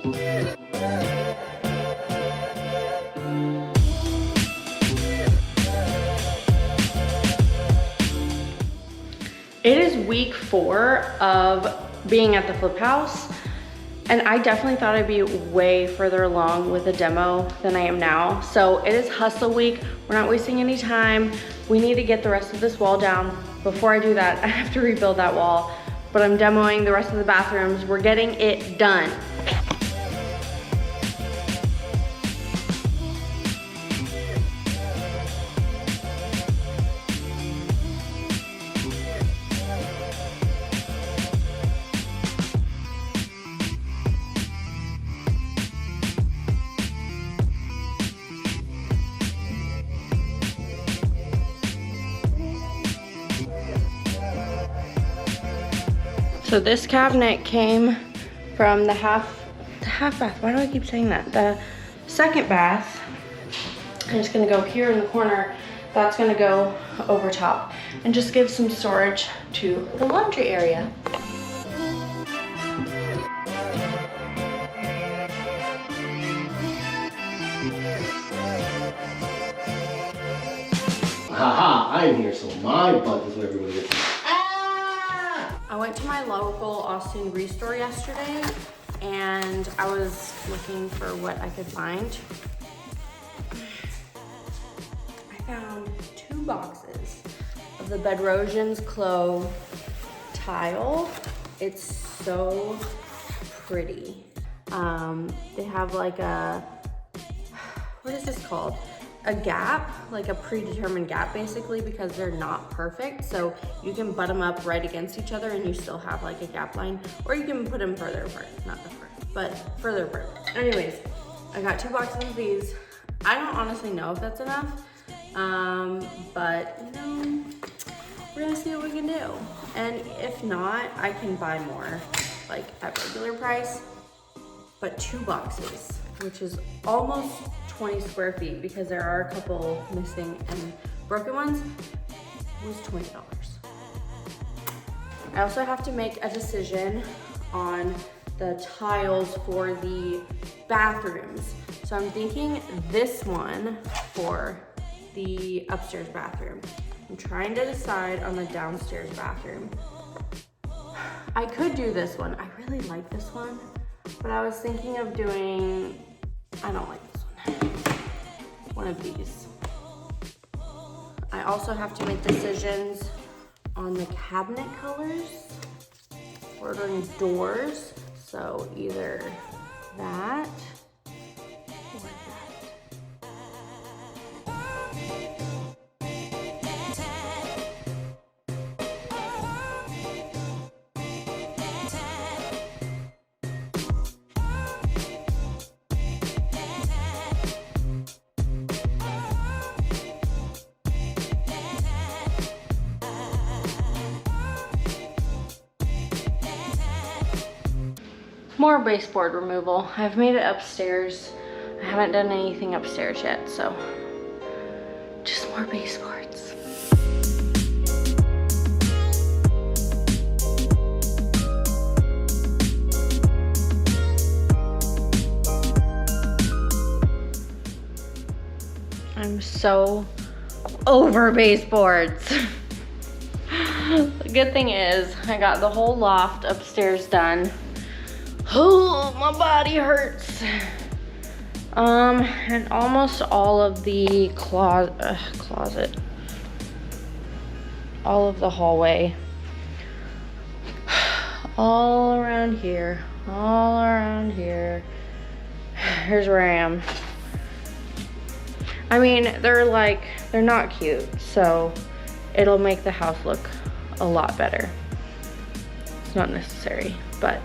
It is week 4 of being at the flip house, and I definitely thought I'd be way further along with the demo than I am now. So it is hustle week. We're not wasting any time. We need to get the rest of this wall down. Before I do that, I have to rebuild that wall, but I'm demoing the rest of the bathrooms. We're getting it done. So this cabinet came from the half bath. Why do I keep saying that? The second bath. And it's gonna go here in the corner. That's gonna go over top and just give some storage to the laundry area. Haha, I'm here, so my butt is where everybody gets. I went to my local Austin Restore yesterday and I was looking for what I could find. I found 2 boxes of the Bedrosian's Clo tile. It's so pretty. They have like a, what is this called? A gap, like a predetermined gap basically, because they're not perfect. So you can butt them up right against each other and you still have like a gap line, or you can put them further apart, not the front, but further apart. Anyways, I got 2 boxes of these. I don't honestly know if that's enough, but you know, we're gonna see what we can do. And if not, I can buy more, like at regular price, but 2 boxes, which is almost 20 square feet because there are a couple missing and broken ones, was $20. I also have to make a decision on the tiles for the bathrooms. So I'm thinking this one for the upstairs bathroom. I'm trying to decide on the downstairs bathroom. I could do this one. I really like this one, but I was thinking of doing, I don't like this one of these. I also have to make decisions on the cabinet colors, ordering doors. So either that or that. More baseboard removal. I've made it upstairs. I haven't done anything upstairs yet, so just more baseboards. I'm so over baseboards. The good thing is I got the whole loft upstairs done. Oh, my body hurts. And almost all of the closet, all of the hallway, all around here, Here's where I am. I mean, they're not cute, so it'll make the house look a lot better. It's not necessary, but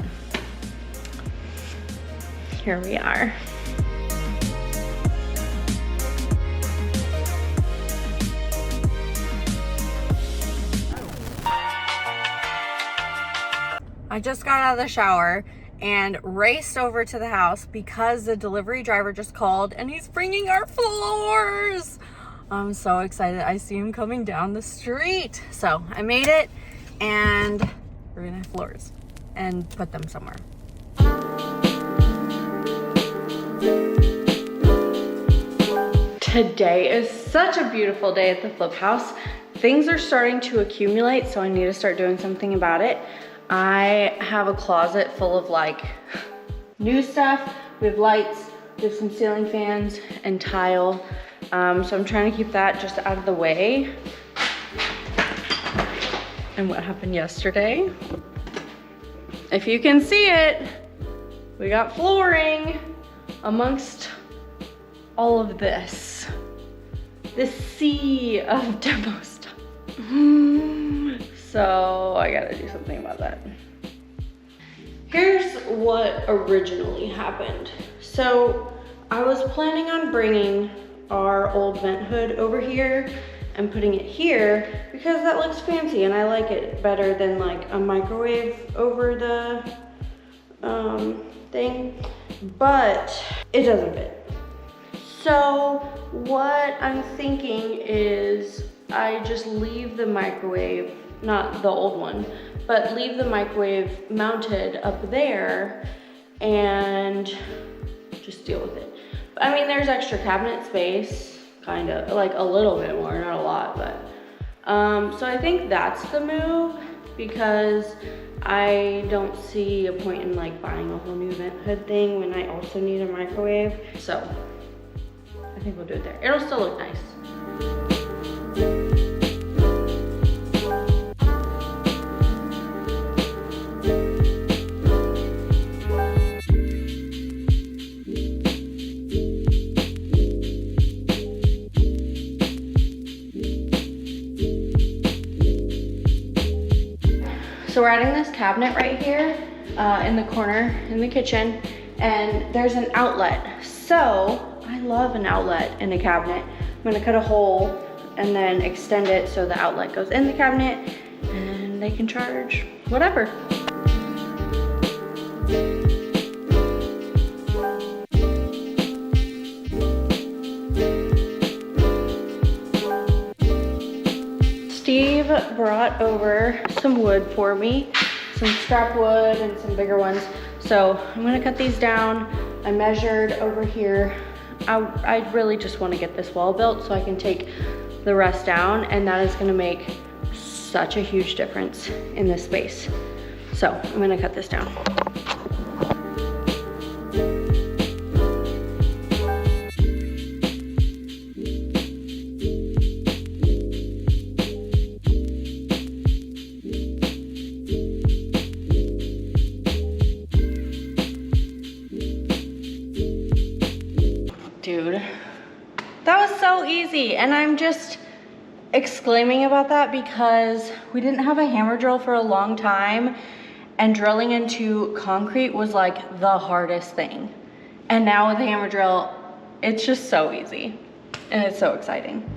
here we are. I just got out of the shower and raced over to the house because the delivery driver just called and he's bringing our floors. I'm so excited. I see him coming down the street. So I made it and we're gonna have floors and put them somewhere. Today is such a beautiful day at the flip house. Things are starting to accumulate, so I need to start doing something about it. I have a closet full of like new stuff. We have lights, we have some ceiling fans and tile. So I'm trying to keep that just out of the way. And what happened yesterday? If you can see it, we got flooring amongst all of this sea of demo stuff. So I gotta do something about that. Here's what originally happened. So I was planning on bringing our old vent hood over here and putting it here because that looks fancy and I like it better than like a microwave over the thing, but it doesn't fit. So what I'm thinking is I just leave the microwave, not the old one, but leave the microwave mounted up there and just deal with it. I mean, there's extra cabinet space, kind of, like a little bit more, not a lot, but. So I think that's the move because I don't see a point in like buying a whole new vent hood thing when I also need a microwave. So I think we'll do it there. It'll still look nice. So we're adding this cabinet right here in the corner in the kitchen, and there's an outlet. So I love an outlet in a cabinet. I'm gonna cut a hole and then extend it so the outlet goes in the cabinet and they can charge whatever. Steve brought over some wood for me, some scrap wood and some bigger ones. So I'm gonna cut these down. I measured over here. I really just wanna get this wall built so I can take the rest down, and that is gonna make such a huge difference in this space. So I'm gonna cut this down. Dude, that was so easy, and I'm just exclaiming about that because we didn't have a hammer drill for a long time, and drilling into concrete was like the hardest thing. And now with the hammer drill, it's just so easy, and it's so exciting.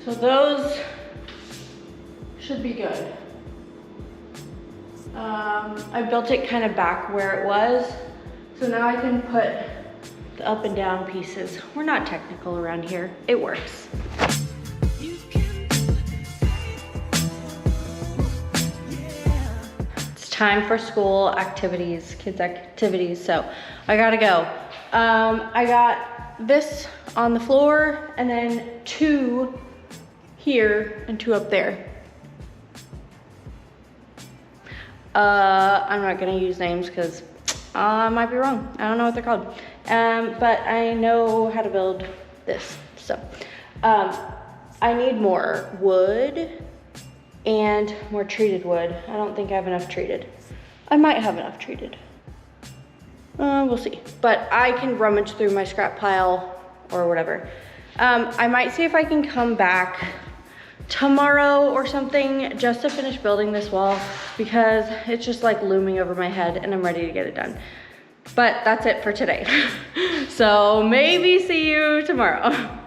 So those should be good. I built it kind of back where it was, so now I can put the up and down pieces. We're not technical around here. It works. It's time for school activities, kids activities, so I gotta go. I got this on the floor and then 2 here and 2 up there. I'm not gonna use names because I might be wrong. I don't know what they're called. But I know how to build this. So I need more wood and more treated wood. I don't think I have enough treated. I might have enough treated. We'll see. But I can rummage through my scrap pile or whatever. I might see if I can come back tomorrow or something just to finish building this wall because it's just like looming over my head and I'm ready to get it done. But that's it for today. So maybe see you tomorrow.